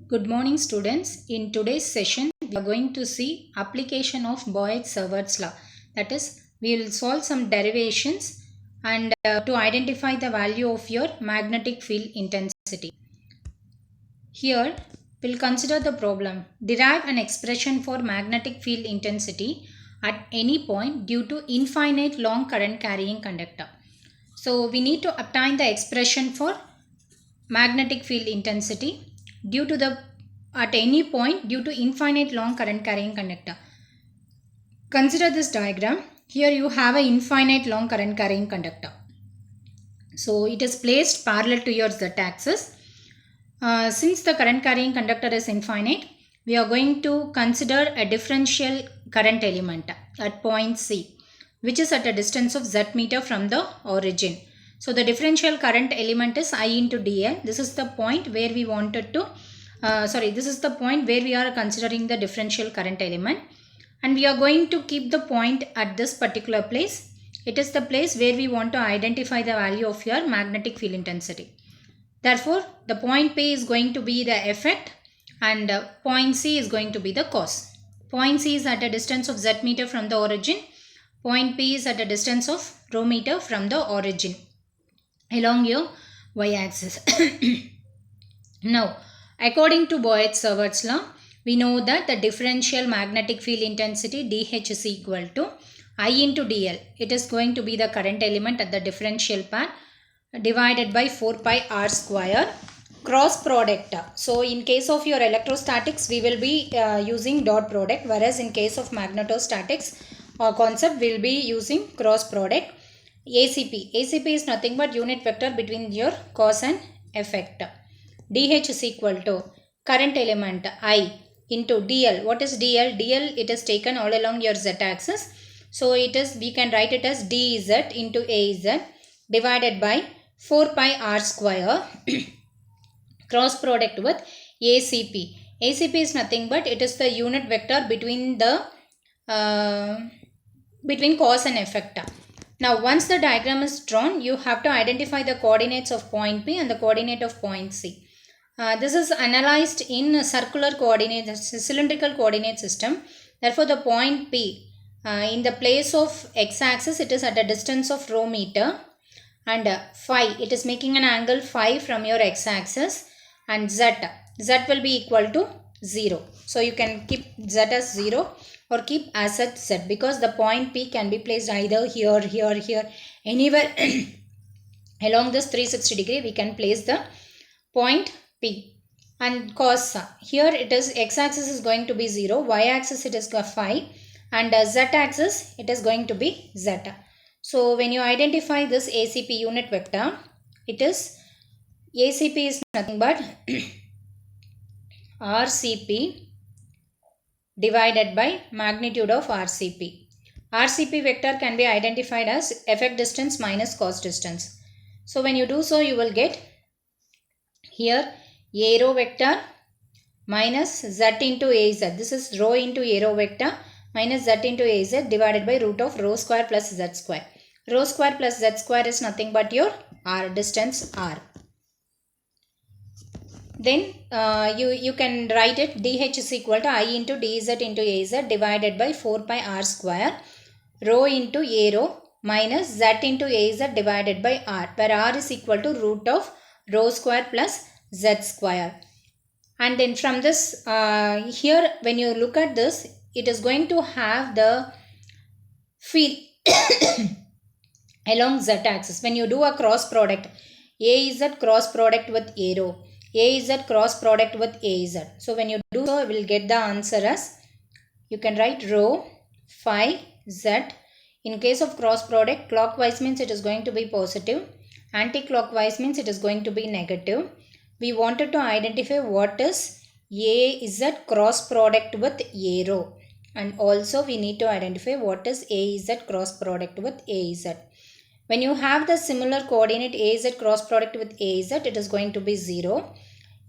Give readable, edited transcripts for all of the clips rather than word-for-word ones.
Good morning students. In today's session, we are going to see application of Boyd-Sievert's law. That is, we will solve some derivations and to identify the value of your magnetic field intensity. Here, we'll consider the problem. Derive an expression for magnetic field intensity at any point due to infinite long current carrying conductor. So, we need to obtain the expression for magnetic field intensity due to the at any point due to infinite long current carrying conductor. Consider this diagram. Here you have an infinite long current carrying conductor. So it is placed parallel to your z-axis. Since the current carrying conductor is infinite, we are going to consider a differential current element at point C, which is at a distance of z meter from the origin. So the differential current element is I into dl. This is the point where we wanted to, this is the point where we are considering the differential current element. And we are going to keep the point at this particular place. It is the place where we want to identify the value of your magnetic field intensity. Therefore, the point P is going to be the effect and point C is going to be the cause. Point C is at a distance of z meter from the origin. Point P is at a distance of rho meter from the origin along your y-axis. Now, according to Boyd-Sievert's law, we know that the differential magnetic field intensity dH is equal to I into dl. It is going to be the current element at the differential part divided by 4 pi r square cross product. So, in case of your electrostatics, we will be using dot product, whereas in case of magnetostatics concept, we will be using cross product. ACP. ACP is nothing but unit vector between your cause and effect. DH is equal to current element I into dl. What is dl? dl, it is taken all along your z-axis. So it is, we can write it as dz into az divided by 4 pi r square cross product with ACP. ACP is nothing but it is the unit vector between the between cause and effect. Now, once the diagram is drawn, you have to identify the coordinates of point P and the coordinate of point C. This is analyzed in circular coordinate, cylindrical coordinate system. Therefore, the point P, in the place of x-axis, it is at a distance of rho meter, and phi, it is making an angle phi from your x-axis, and z will be equal to 0. So, you can keep z as 0 or keep as at z, because the point P can be placed either here, anywhere along this 360 degree we can place the point P. And cos, here it is x-axis is going to be 0, y-axis it is phi, and z-axis it is going to be z. So when you identify this ACP unit vector, it is ACP is nothing but RCP divided by magnitude of RCP. RCP vector can be identified as effect distance minus cause distance. So when you do so, you will get here A rho vector minus z into az. This is rho into A rho vector minus z into az divided by root of rho square plus z square. Rho square plus z square is nothing but your r, distance r. Then you can write it dH is equal to I into dz into az divided by 4 pi r square rho into A rho minus z into az divided by r, where r is equal to root of rho square plus z square. And then from this, here when you look at this, it is going to have the field along z-axis. When you do a cross product, AZ cross product with A rho, AZ cross product with AZ. So when you do so, you will get the answer as, you can write rho phi z. In case of cross product, clockwise means it is going to be positive, anti-clockwise means it is going to be negative. We wanted to identify what is AZ cross product with A rho, and also we need to identify what is AZ cross product with AZ. When you have the similar coordinate AZ cross product with AZ, it is going to be 0.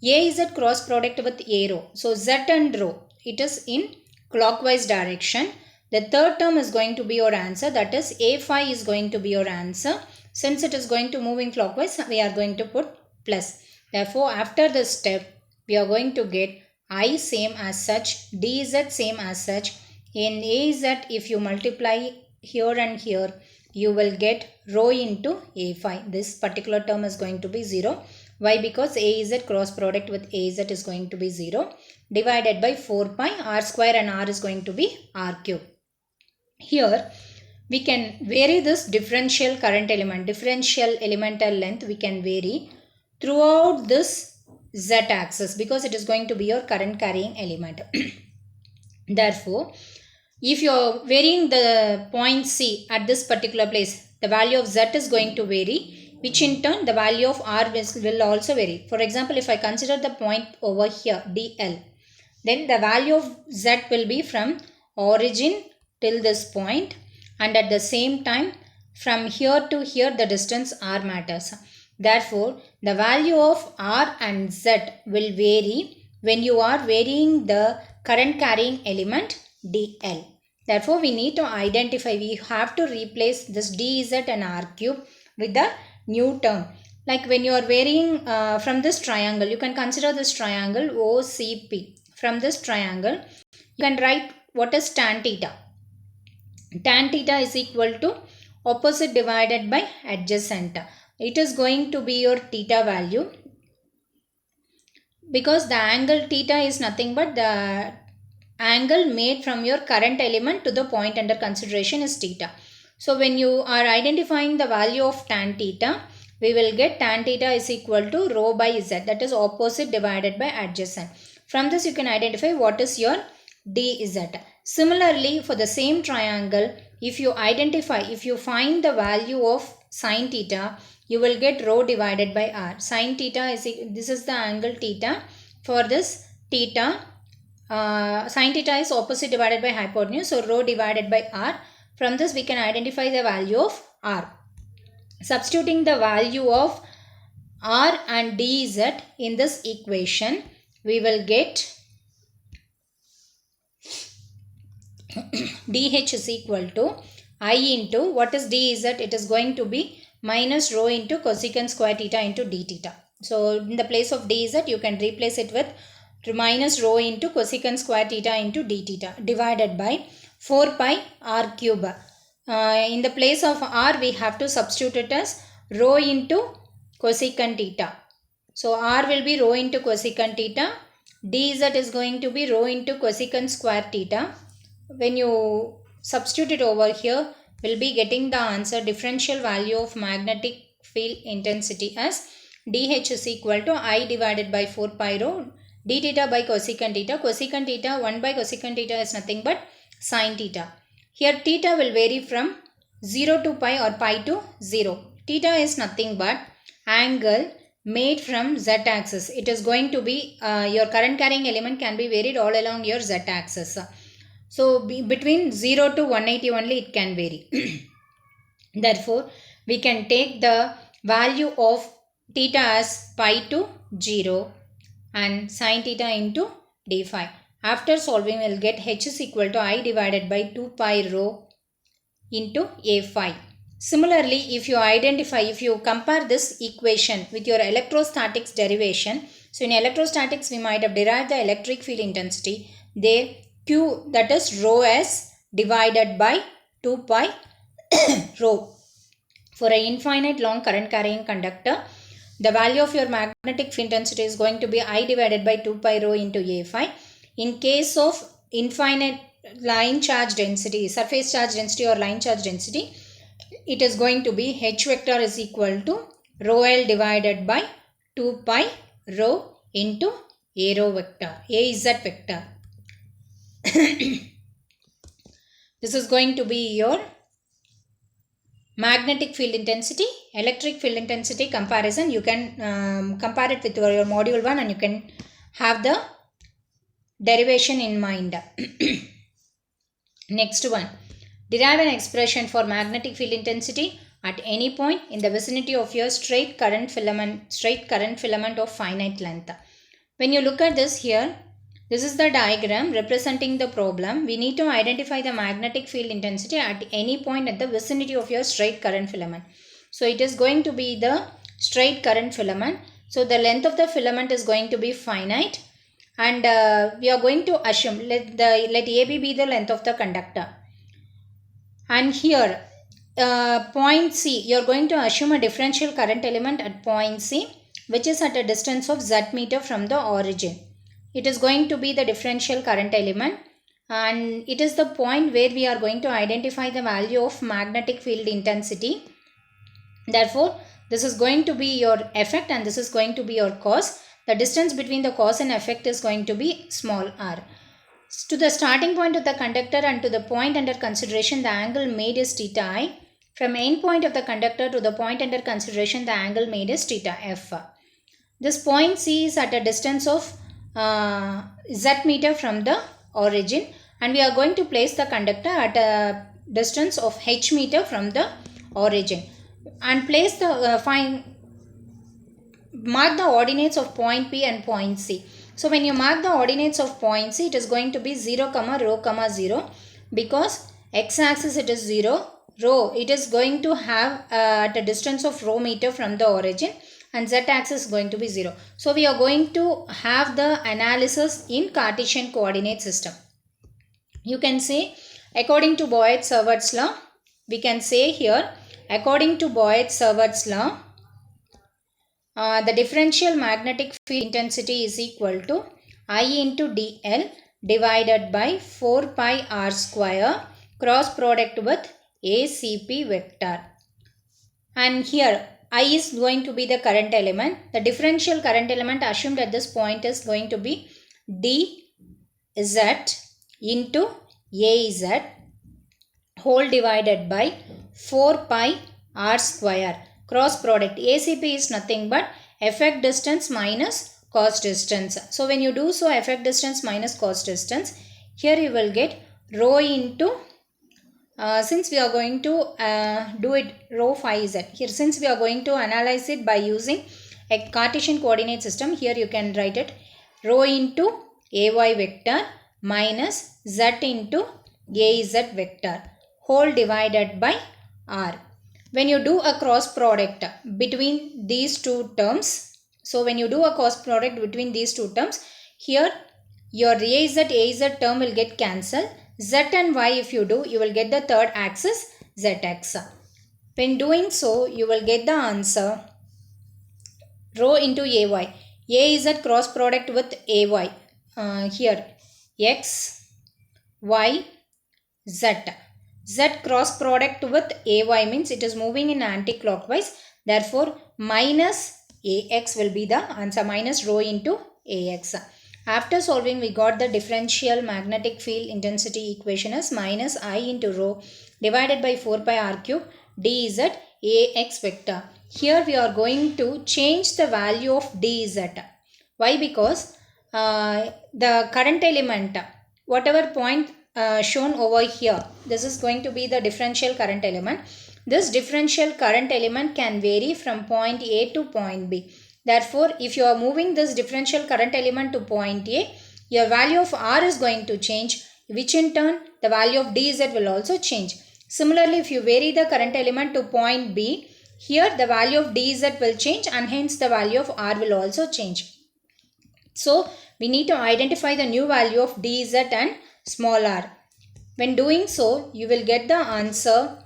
AZ cross product with A rho. So Z and rho, it is in clockwise direction. The third term is going to be your answer, that is A phi is going to be your answer. Since it is going to move in clockwise, we are going to put plus. Therefore, after this step, we are going to get I same as such, dz same as such. In az, if you multiply here and here, you will get rho into a5. This particular term is going to be 0. Why? Because az cross product with az is going to be 0, divided by 4 pi r square, and r is going to be r cube. Here we can vary this differential current element, differential elemental length we can vary throughout this z axis, because it is going to be your current carrying element. Therefore, if you are varying the point C at this particular place, the value of z is going to vary, which in turn the value of r will also vary. For example, if I consider the point over here dl, then the value of z will be from origin till this point, and at the same time from here to here the distance r matters. Therefore, the value of r and z will vary when you are varying the current carrying element dl. Therefore, we need to identify, we have to replace this dz and r cube with the new term. Like when you are varying from this triangle, you can consider this triangle OCP. From this triangle, you can write what is tan theta. Tan theta is equal to opposite divided by adjacent. It is going to be your theta value, because the angle theta is nothing but the angle made from your current element to the point under consideration is theta. So when you are identifying the value of tan theta, we will get tan theta is equal to rho by z, that is opposite divided by adjacent. From this you can identify what is your dz. Similarly, for the same triangle, if you find the value of sin theta, you will get rho divided by r. Sin theta is, this is the angle theta. For this theta, sin theta is opposite divided by hypotenuse, so rho divided by r. From this we can identify the value of r. Substituting the value of r and dz in this equation, we will get dh is equal to I into, what is dz? It is going to be minus rho into cosecant square theta into d theta. So in the place of dz, you can replace it with minus rho into cosecant square theta into d theta divided by 4 pi r cube. In the place of r, we have to substitute it as rho into cosecant theta. So r will be rho into cosecant theta. Dz is going to be rho into cosecant square theta. When you substitute it over here, we'll be getting the answer differential value of magnetic field intensity as dH is equal to I divided by 4 pi rho d theta by cosecant theta. Cosecant theta, 1 by cosecant theta is nothing but sin theta. Here theta will vary from 0 to pi or pi to 0. Theta is nothing but angle made from z-axis. It is going to be, your current carrying element can be varied all along your z-axis. So between 0 to 180 only it can vary. Therefore, we can take the value of theta as pi to 0 and sin theta into d phi. After solving, we will get h is equal to I divided by 2 pi rho into a phi. Similarly, if you compare this equation with your electrostatics derivation, so in electrostatics we might have derived the electric field intensity. There Q, that is rho s divided by 2 pi rho. For an infinite long current carrying conductor, the value of your magnetic field intensity is going to be I divided by 2 pi rho into a phi. In case of infinite line charge density, surface charge density or line charge density, it is going to be h vector is equal to rho l divided by 2 pi rho into a rho vector, a z vector. This is going to be your magnetic field intensity, electric field intensity comparison. You can compare it with your module 1 and you can have the derivation in mind. Next one, derive an expression for magnetic field intensity at any point in the vicinity of your straight current filament of finite length. When you look at this here, this is the diagram representing the problem. We need to identify the magnetic field intensity at any point at the vicinity of your straight current filament. So it is going to be the straight current filament. So the length of the filament is going to be finite and we are going to assume let AB be the length of the conductor, and here point C, you are going to assume a differential current element at point C, which is at a distance of Z meter from the origin. It is going to be the differential current element, and it is the point where we are going to identify the value of magnetic field intensity. Therefore, this is going to be your effect and this is going to be your cause. The distance between the cause and effect is going to be small r. To the starting point of the conductor and to the point under consideration, the angle made is theta I. From end point of the conductor to the point under consideration, the angle made is theta f. This point C is at a distance of Z meter from the origin, and we are going to place the conductor at a distance of H meter from the origin, and place the mark the ordinates of point P and point C. So when you mark the ordinates of point C, it is going to be 0, rho, 0, because x-axis it is 0, rho it is going to have at a distance of rho meter from the origin, and z-axis is going to be 0. So we are going to have the analysis in Cartesian coordinate system. You can say according to Boyd-Sievert's law, we can say here according to Boyd-Sievert's law, the differential magnetic field intensity is equal to I into dl divided by 4 pi r square cross product with ACP vector. And here I is going to be the current element. The differential current element assumed at this point is going to be dz into AZ whole divided by 4 pi r square. Cross product ACP is nothing but effect distance minus cos distance. So when you do so, effect distance minus cos distance, here you will get rho into since we are going to do it rho phi z. Here since we are going to analyze it by using a Cartesian coordinate system, here you can write it rho into AY vector minus z into AZ vector whole divided by r. When you do a cross product between these two terms, so when you do a cross product between these two terms, here your AZ term will get cancelled. Z and Y if you do, you will get the third axis ZX. When doing so, you will get the answer rho into AY. A is a cross product with AY. Here X, Y, Z. Z cross product with AY means it is moving in anti-clockwise. Therefore, minus AX will be the answer, minus rho into AX. After solving, we got the differential magnetic field intensity equation as minus I into rho divided by 4 pi r cube dz AX vector. Here we are going to change the value of dz. Why? Because the current element, whatever point shown over here, this is going to be the differential current element. This differential current element can vary from point A to point B. Therefore, if you are moving this differential current element to point A, your value of R is going to change, which in turn the value of dz will also change. Similarly, if you vary the current element to point B, here the value of dz will change and hence the value of R will also change. So, we need to identify the new value of dz and small r. When doing so, you will get the answer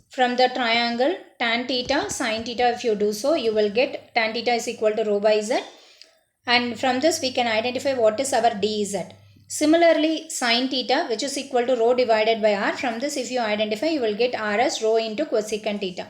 from the triangle tan theta sin theta. If you do so, you will get tan theta is equal to rho by z, and from this we can identify what is our dz. Similarly, sin theta, which is equal to rho divided by r, from this if you identify, you will get r as rho into cosecant theta.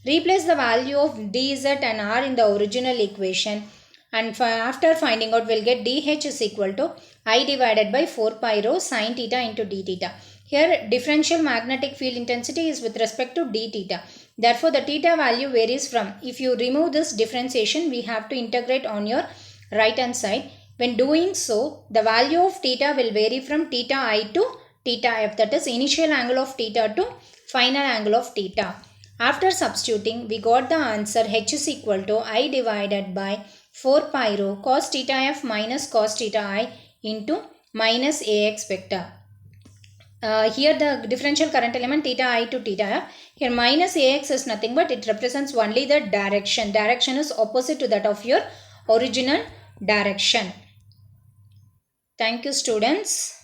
Replace the value of dz and r in the original equation, and after finding out, we'll get dh is equal to I divided by 4 pi rho sin theta into d theta. Here differential magnetic field intensity is with respect to d theta. Therefore, the theta value varies from, if you remove this differentiation, we have to integrate on your right hand side. When doing so, the value of theta will vary from theta I to theta f, that is initial angle of theta to final angle of theta. After substituting, we got the answer h is equal to I divided by 4 pi rho cos theta f minus cos theta I into minus ax vector. Here the differential current element theta I to theta f. Here minus ax is nothing but it represents only the direction. Direction is opposite to that of your original direction. Thank you, students.